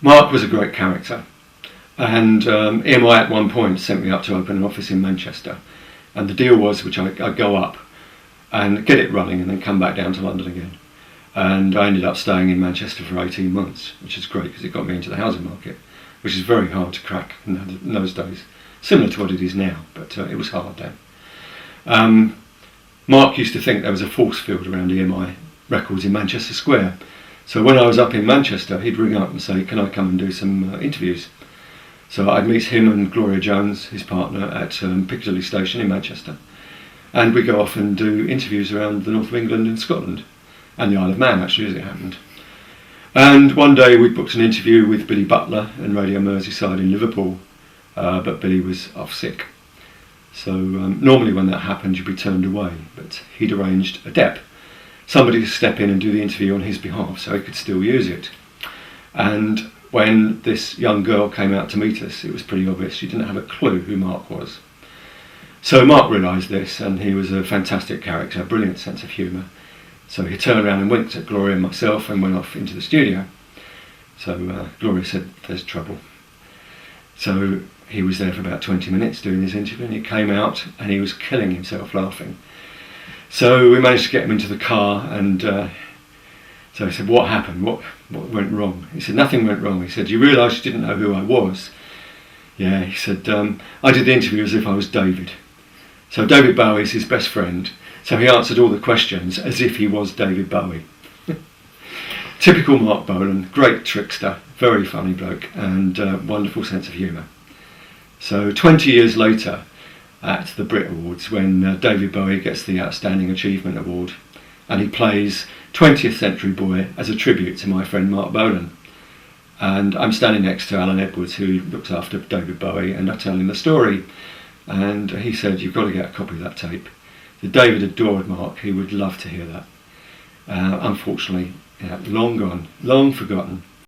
Marc was a great character, and EMI at one point sent me up to open an office in Manchester, and the deal was I'd go up and get it running and then come back down to London again. And I ended up staying in Manchester for 18 months, which is great because it got me into the housing market, which is very hard to crack in those days, similar to what it is now, but it was hard then. Marc used to think there was a force field around EMI Records in Manchester Square. So when I was up in Manchester, he'd ring up and say, can I come and do some interviews? So I'd meet him and Gloria Jones, his partner, at Piccadilly Station in Manchester. And we'd go off and do interviews around the north of England and Scotland, and the Isle of Man, actually, as it happened. And one day we booked an interview with Billy Butler and Radio Merseyside in Liverpool, but Billy was off sick. So normally when that happened, you'd be turned away, but he'd arranged a dep, somebody to step in and do the interview on his behalf so he could still use it. And when this young girl came out to meet us, it was pretty obvious she didn't have a clue who Marc was. So Marc realised this, and he was a fantastic character, a brilliant sense of humour. So he turned around and winked at Gloria and myself and went off into the studio. So Gloria said, there's trouble. So he was there for about 20 minutes doing his interview, and he came out and he was killing himself laughing. So we managed to get him into the car, and so I said, what happened? What went wrong? He said, nothing went wrong. He said, you realise you didn't know who I was? Yeah, he said, I did the interview as if I was David. So David Bowie is his best friend, so he answered all the questions as if he was David Bowie. Typical Marc Bolan, great trickster, very funny bloke, and wonderful sense of humour. So 20 years later, at the Brit Awards, when David Bowie gets the Outstanding Achievement Award, and he plays 20th Century Boy as a tribute to my friend Marc Bolan. And I'm standing next to Alan Edwards, who looks after David Bowie, and I tell him the story. And he said, you've got to get a copy of that tape. So David adored Marc, he would love to hear that. Unfortunately, long gone, long forgotten.